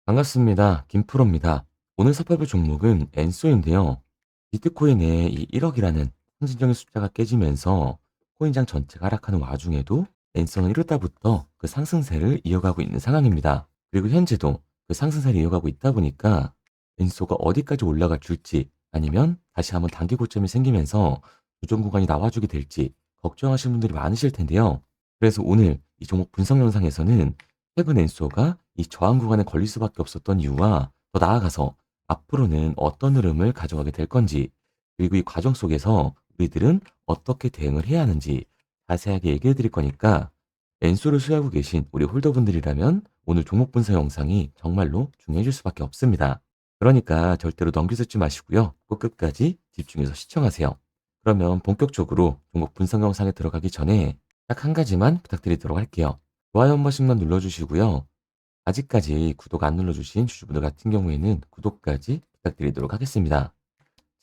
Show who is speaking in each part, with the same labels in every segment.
Speaker 1: 반갑습니다. 김프로입니다. 오늘 살펴볼 종목은 엔쏘인데요. 비트코인의 이 1억이라는 상징적인 숫자가 깨지면서 코인장 전체가 하락하는 와중에도 엔쏘는 이렇다부터 그 상승세를 이어가고 있는 상황입니다. 그리고 현재도 그 상승세를 이어가고 있다 보니까 엔쏘가 어디까지 올라가 줄지 아니면 다시 한번 단기 고점이 생기면서 조정 구간이 나와주게 될지 걱정하시는 분들이 많으실 텐데요. 그래서 오늘 이 종목 분석 영상에서는 최근 엔소가 이 저항 구간에 걸릴 수밖에 없었던 이유와 더 나아가서 앞으로는 어떤 흐름을 가져가게 될 건지, 그리고 이 과정 속에서 우리들은 어떻게 대응을 해야 하는지 자세하게 얘기해 드릴 거니까 엔소를 수행하고 계신 우리 홀더분들이라면 오늘 종목 분석 영상이 정말로 중요해질 수밖에 없습니다. 그러니까 절대로 넘겨듣지 마시고요. 꼭 끝까지 집중해서 시청하세요. 그러면 본격적으로 종목 분석 영상에 들어가기 전에 딱 한 가지만 부탁드리도록 할게요. 좋아요 한 번씩만 눌러주시고요. 아직까지 구독 안 눌러주신 주주분들 같은 경우에는 구독까지 부탁드리도록 하겠습니다.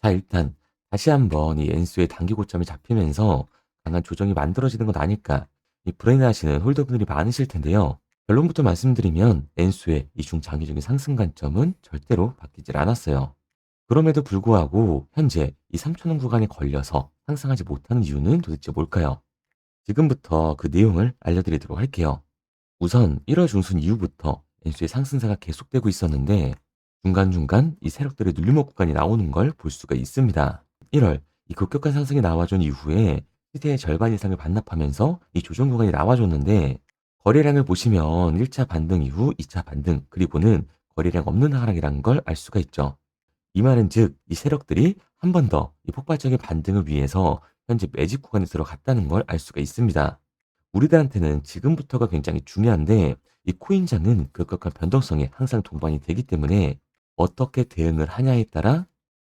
Speaker 1: 자, 일단 다시 한번 이 엔수의 단기 고점이 잡히면서 강한 조정이 만들어지는 건 아닐까, 이 불안해하시는 홀더분들이 많으실 텐데요. 결론부터 말씀드리면 엔수의 이 중장기적인 상승 관점은 절대로 바뀌질 않았어요. 그럼에도 불구하고 현재 이 3천원 구간에 걸려서 상승하지 못하는 이유는 도대체 뭘까요? 지금부터 그 내용을 알려드리도록 할게요. 우선 1월 중순 이후부터 엔수의 상승세가 계속되고 있었는데 중간중간 이 세력들의 눌림목 구간이 나오는 걸 볼 수가 있습니다. 1월 이 급격한 상승이 나와준 이후에 시세의 절반 이상을 반납하면서 이 조정 구간이 나와줬는데 거래량을 보시면 1차 반등 이후 2차 반등, 그리고는 거래량 없는 하락이라는 걸 알 수가 있죠. 이 말은 즉 이 세력들이 한 번 더 이 폭발적인 반등을 위해서 현재 매집 구간에 들어갔다는 걸 알 수가 있습니다. 우리들한테는 지금부터가 굉장히 중요한데 이 코인장은 급격한 변동성에 항상 동반이 되기 때문에 어떻게 대응을 하냐에 따라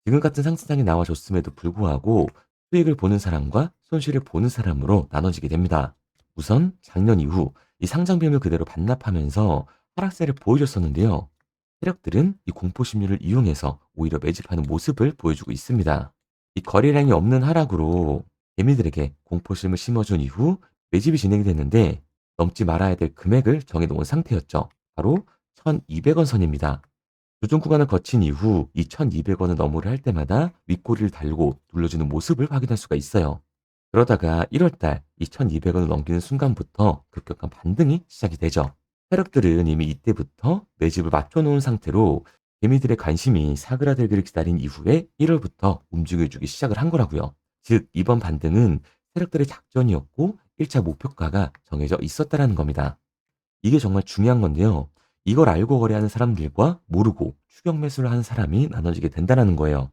Speaker 1: 지금 같은 상승장이 나와줬음에도 불구하고 수익을 보는 사람과 손실을 보는 사람으로 나눠지게 됩니다. 우선 작년 이후 이 상장 빔을 그대로 반납하면서 하락세를 보여줬었는데요. 세력들은 이 공포 심리를 이용해서 오히려 매집하는 모습을 보여주고 있습니다. 이 거래량이 없는 하락으로 개미들에게 공포심을 심어준 이후 매집이 진행이 됐는데 넘지 말아야 될 금액을 정해놓은 상태였죠. 바로 1,200원 선입니다. 조정 구간을 거친 이후 이 1,200원을 너머를 할 때마다 윗꼬리를 달고 눌러주는 모습을 확인할 수가 있어요. 그러다가 1월달 이 1,200원을 넘기는 순간부터 급격한 반등이 시작이 되죠. 세력들은 이미 이때부터 매집을 맞춰놓은 상태로 개미들의 관심이 사그라들기를 기다린 이후에 1월부터 움직여주기 시작을 한 거라고요. 즉 이번 반등은 세력들의 작전이었고 1차 목표가가 정해져 있었다라는 겁니다. 이게 정말 중요한 건데요. 이걸 알고 거래하는 사람들과 모르고 추격 매수를 하는 사람이 나눠지게 된다는 거예요.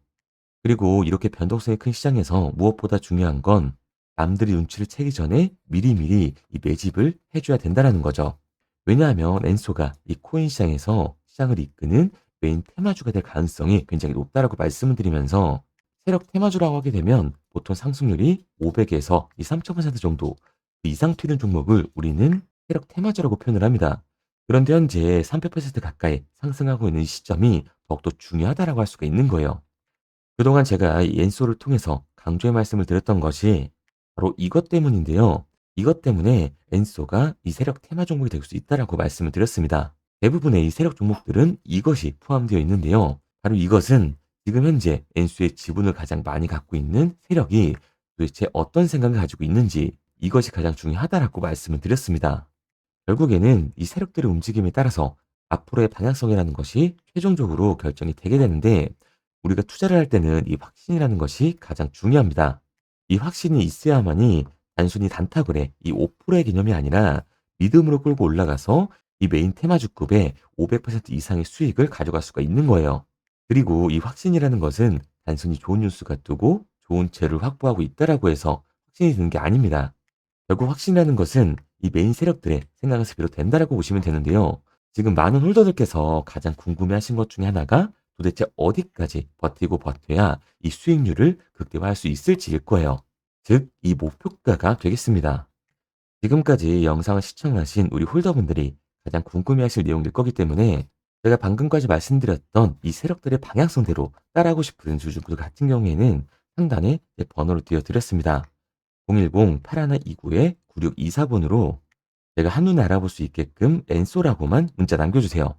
Speaker 1: 그리고 이렇게 변동성이 큰 시장에서 무엇보다 중요한 건 남들이 눈치를 채기 전에 미리미리 이 매집을 해줘야 된다는 거죠. 왜냐하면 엔소가 이 코인 시장에서 시장을 이끄는 메인 테마주가 될 가능성이 굉장히 높다라고 말씀을 드리면서 세력 테마주라고 하게 되면 보통 상승률이 500에서 이 3000% 정도 그 이상 튀는 종목을 우리는 세력 테마주라고 표현을 합니다. 그런데 현재 300% 가까이 상승하고 있는 시점이 더욱더 중요하다라고 할 수가 있는 거예요. 그동안 제가 이 엔소를 통해서 강조의 말씀을 드렸던 것이 바로 이것 때문인데요. 이것 때문에 엔소가 이 세력 테마 종목이 될 수 있다라고 말씀을 드렸습니다. 대부분의 이 세력 종목들은 이것이 포함되어 있는데요. 바로 이것은 지금 현재 엔소의 지분을 가장 많이 갖고 있는 세력이 도대체 어떤 생각을 가지고 있는지, 이것이 가장 중요하다라고 말씀을 드렸습니다. 결국에는 이 세력들의 움직임에 따라서 앞으로의 방향성이라는 것이 최종적으로 결정이 되게 되는데 우리가 투자를 할 때는 이 확신이라는 것이 가장 중요합니다. 이 확신이 있어야만이 단순히 단타거래 이 5%의 개념이 아니라 믿음으로 끌고 올라가서 이 메인 테마주급의 500% 이상의 수익을 가져갈 수가 있는 거예요. 그리고 이 확신이라는 것은 단순히 좋은 뉴스가 뜨고 좋은 재를 확보하고 있다라고 해서 확신이 드는 게 아닙니다. 결국 확신이라는 것은 이 메인 세력들의 생각에서 비롯된다라고 보시면 되는데요. 지금 많은 홀더들께서 가장 궁금해하신 것 중에 하나가 도대체 어디까지 버티고 버텨야 이 수익률을 극대화할 수 있을지일 거예요. 즉, 이 목표가가 되겠습니다. 지금까지 영상을 시청하신 우리 홀더분들이 가장 궁금해하실 내용일 거기 때문에 제가 방금까지 말씀드렸던 이 세력들의 방향성대로 따라하고 싶은 주주분들 같은 경우에는 상단에 제 번호를 띄워드렸습니다. 010-8129-9624번으로 제가 한눈에 알아볼 수 있게끔 엔소라고만 문자 남겨주세요.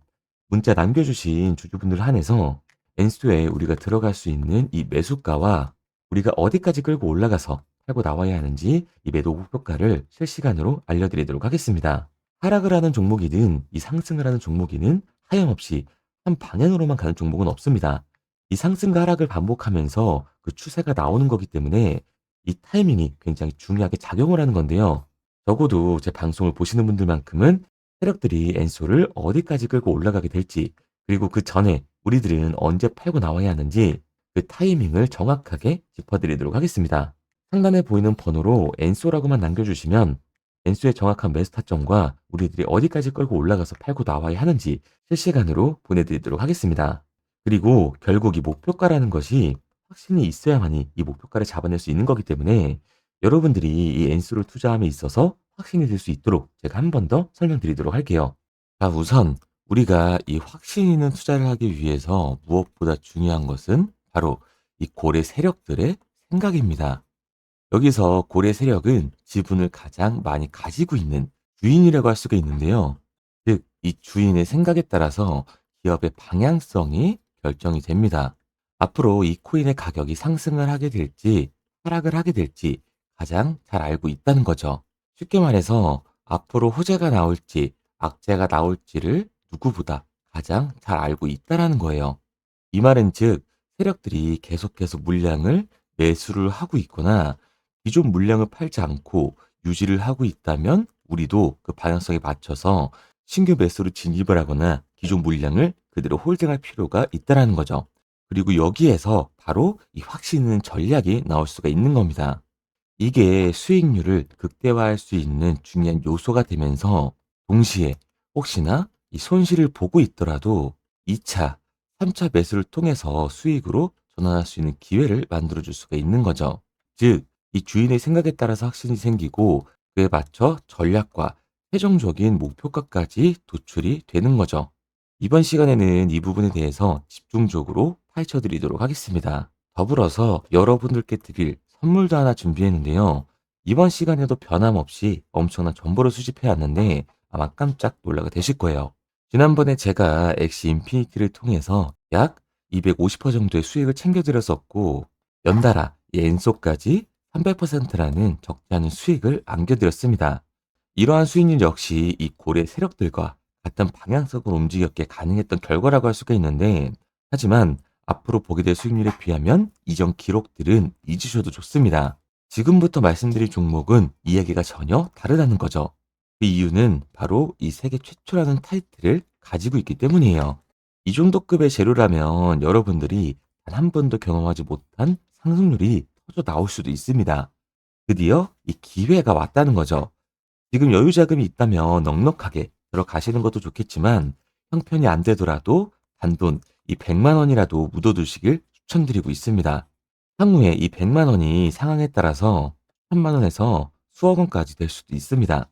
Speaker 1: 문자 남겨주신 주주분들 한해서 엔소에 우리가 들어갈 수 있는 이 매수가와 우리가 어디까지 끌고 올라가서 팔고 나와야 하는지 이 매도 목표가를 실시간으로 알려드리도록 하겠습니다. 하락을 하는 종목이든 이 상승을 하는 종목이든 하염없이 한 방향으로만 가는 종목은 없습니다. 이 상승과 하락을 반복하면서 그 추세가 나오는 거기 때문에 이 타이밍이 굉장히 중요하게 작용을 하는 건데요. 적어도 제 방송을 보시는 분들만큼은 세력들이 엔소를 어디까지 끌고 올라가게 될지, 그리고 그 전에 우리들은 언제 팔고 나와야 하는지 그 타이밍을 정확하게 짚어드리도록 하겠습니다. 상단에 보이는 번호로 엔소라고만 남겨주시면 엔소의 정확한 매수 타점과 우리들이 어디까지 끌고 올라가서 팔고 나와야 하는지 실시간으로 보내드리도록 하겠습니다. 그리고 결국 이 목표가라는 것이 확신이 있어야만이 이 목표가를 잡아낼 수 있는 거기 때문에 여러분들이 이 엔소를 투자함에 있어서 확신이 들 수 있도록 제가 한 번 더 설명드리도록 할게요. 자, 우선 우리가 이 확신 있는 투자를 하기 위해서 무엇보다 중요한 것은 바로 이 고래 세력들의 생각입니다. 여기서 고래 세력은 지분을 가장 많이 가지고 있는 주인이라고 할 수가 있는데요. 즉, 이 주인의 생각에 따라서 기업의 방향성이 결정이 됩니다. 앞으로 이 코인의 가격이 상승을 하게 될지 하락을 하게 될지 가장 잘 알고 있다는 거죠. 쉽게 말해서 앞으로 호재가 나올지 악재가 나올지를 누구보다 가장 잘 알고 있다라는 거예요. 이 말은 즉 세력들이 계속해서 물량을 매수를 하고 있거나 기존 물량을 팔지 않고 유지를 하고 있다면 우리도 그 방향성에 맞춰서 신규 매수로 진입을 하거나 기존 물량을 그대로 홀딩할 필요가 있다라는 거죠. 그리고 여기에서 바로 이 확신 있는 전략이 나올 수가 있는 겁니다. 이게 수익률을 극대화할 수 있는 중요한 요소가 되면서 동시에 혹시나 이 손실을 보고 있더라도 2차, 3차 매수를 통해서 수익으로 전환할 수 있는 기회를 만들어 줄 수가 있는 거죠. 즉, 이 주인의 생각에 따라서 확신이 생기고 그에 맞춰 전략과 최종적인 목표가까지 도출이 되는 거죠. 이번 시간에는 이 부분에 대해서 집중적으로 파헤쳐 드리도록 하겠습니다. 더불어서 여러분들께 드릴 선물도 하나 준비했는데요. 이번 시간에도 변함없이 엄청난 정보를 수집해 왔는데 아마 깜짝 놀라게 되실 거예요. 지난번에 제가 엑시 인피니티를 통해서 약 250% 정도의 수익을 챙겨드렸었고 연달아 이 엔소까지 300%라는 적지 않은 수익을 안겨드렸습니다. 이러한 수익률 역시 이 고래 세력들과 같은 방향성으로 움직였기에 가능했던 결과라고 할 수가 있는데 하지만 앞으로 보게 될 수익률에 비하면 이전 기록들은 잊으셔도 좋습니다. 지금부터 말씀드릴 종목은 이야기가 전혀 다르다는 거죠. 그 이유는 바로 이 세계 최초라는 타이틀을 가지고 있기 때문이에요. 이 정도 급의 재료라면 여러분들이 단 한 번도 경험하지 못한 상승률이 터져 나올 수도 있습니다. 드디어 이 기회가 왔다는 거죠. 지금 여유 자금이 있다면 넉넉하게 들어가시는 것도 좋겠지만 형편이 안 되더라도 단돈 이 100만 원이라도 묻어두시길 추천드리고 있습니다. 향후에 이 100만 원이 상황에 따라서 1000만 원에서 수억 원까지 될 수도 있습니다.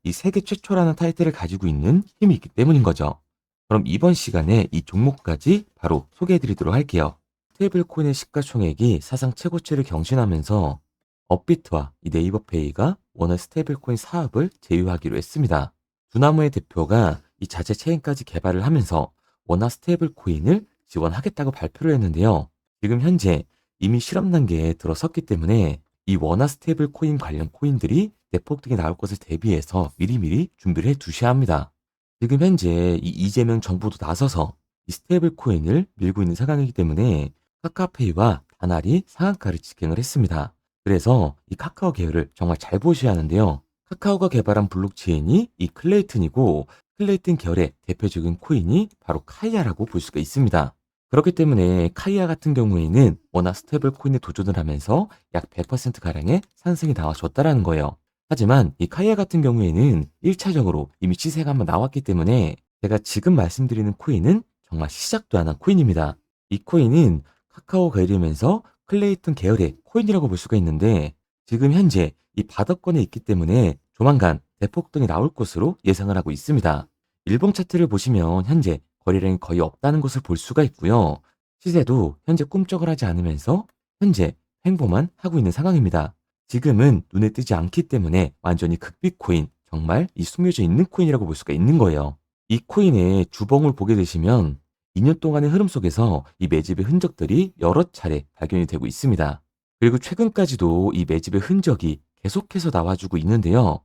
Speaker 1: 이 세계 최초라는 타이틀을 가지고 있는 힘이 있기 때문인 거죠. 그럼 이번 시간에 이 종목까지 바로 소개해 드리도록 할게요. 스테이블코인의 시가총액이 사상 최고치를 경신하면서 업비트와 이 네이버페이가 원화 스테이블코인 사업을 제휴하기로 했습니다. 두나무의 대표가 이 자체 체인까지 개발을 하면서 원화 스테이블코인을 지원하겠다고 발표를 했는데요. 지금 현재 이미 실험 단계에 들어섰기 때문에 이 원화 스테이블코인 관련 코인들이 대폭등이 나올 것을 대비해서 미리미리 준비를 해 두셔야 합니다. 지금 현재 이 이재명 정부도 나서서 이 스테이블코인을 밀고 있는 상황이기 때문에 카카오페이와 다날이 상한가를 직행을 했습니다. 그래서 이 카카오 계열을 정말 잘 보셔야 하는데요. 카카오가 개발한 블록체인이 이 클레이튼이고 클레이튼 계열의 대표적인 코인이 바로 카이아라고 볼 수가 있습니다. 그렇기 때문에 카이아 같은 경우에는 워낙 스테이블 코인에 도전을 하면서 약 100%가량의 상승이 나와줬다라는 거예요. 하지만 이 카이아 같은 경우에는 1차적으로 이미 시세가 한번 나왔기 때문에 제가 지금 말씀드리는 코인은 정말 시작도 안 한 코인입니다. 이 코인은 카카오가 이르면서 클레이튼 계열의 코인이라고 볼 수가 있는데 지금 현재 이 바닥권에 있기 때문에 조만간 대폭등이 나올 것으로 예상을 하고 있습니다. 일봉 차트를 보시면 현재 거래량이 거의 없다는 것을 볼 수가 있고요. 시세도 현재 꿈쩍을 하지 않으면서 현재 횡보만 하고 있는 상황입니다. 지금은 눈에 띄지 않기 때문에 완전히 극비코인, 정말 이 숨겨져 있는 코인이라고 볼 수가 있는 거예요. 이 코인의 주봉을 보게 되시면 2년 동안의 흐름 속에서 이 매집의 흔적들이 여러 차례 발견이 되고 있습니다. 그리고 최근까지도 이 매집의 흔적이 계속해서 나와주고 있는데요.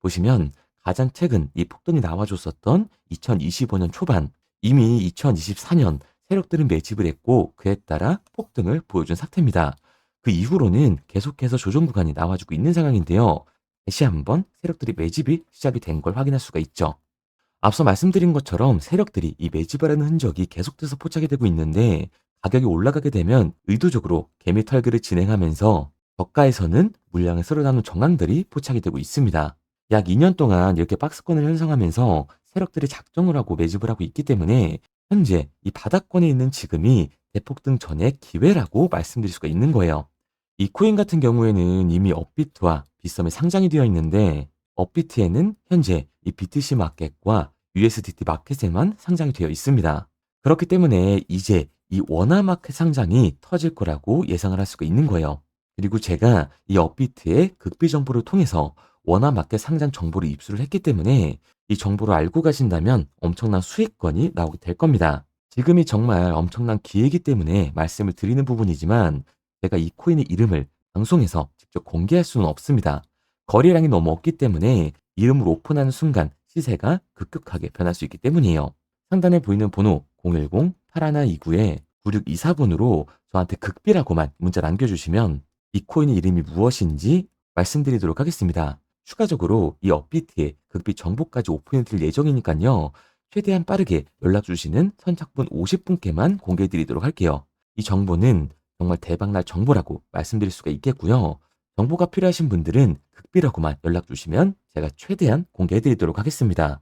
Speaker 1: 보시면 가장 최근 이 폭등이 나와줬었던 2025년 초반, 이미 2024년 세력들은 매집을 했고 그에 따라 폭등을 보여준 상태입니다. 그 이후로는 계속해서 조정 구간이 나와주고 있는 상황인데요. 다시 한번 세력들이 매집이 시작이 된 걸 확인할 수가 있죠. 앞서 말씀드린 것처럼 세력들이 이 매집을 하는 흔적이 계속돼서 포착이 되고 있는데, 가격이 올라가게 되면 의도적으로 개미 털기를 진행하면서 저가에서는 물량을 쓸어담는 정황들이 포착이 되고 있습니다. 약 2년 동안 이렇게 박스권을 형성하면서 세력들이 작정을 하고 매집을 하고 있기 때문에 현재 이 바닥권에 있는 지금이 대폭등 전의 기회라고 말씀드릴 수가 있는 거예요. 이 코인 같은 경우에는 이미 업비트와 빗썸에 상장이 되어 있는데, 업비트에는 현재 이 BTC 마켓과 USDT 마켓에만 상장이 되어 있습니다. 그렇기 때문에 이제 이 원화 마켓 상장이 터질 거라고 예상을 할 수가 있는 거예요. 그리고 제가 이 업비트의 극비 정보를 통해서 원화 마켓 상장 정보를 입수를 했기 때문에 이 정보를 알고 가신다면 엄청난 수익권이 나오게 될 겁니다. 지금이 정말 엄청난 기회이기 때문에 말씀을 드리는 부분이지만, 제가 이 코인의 이름을 방송에서 직접 공개할 수는 없습니다. 거래량이 너무 없기 때문에 이름을 오픈하는 순간 시세가 급격하게 변할 수 있기 때문이에요. 상단에 보이는 번호 010-8129-9624번으로 저한테 극비라고만 문자 남겨주시면 이 코인의 이름이 무엇인지 말씀드리도록 하겠습니다. 추가적으로 이 업비트의 극비 정보까지 오픈해 드릴 예정이니까요. 최대한 빠르게 연락 주시는 선착분 50분께만 공개해 드리도록 할게요. 이 정보는 정말 대박날 정보라고 말씀드릴 수가 있겠고요. 정보가 필요하신 분들은 극비라고만 연락 주시면 제가 최대한 공개해 드리도록 하겠습니다.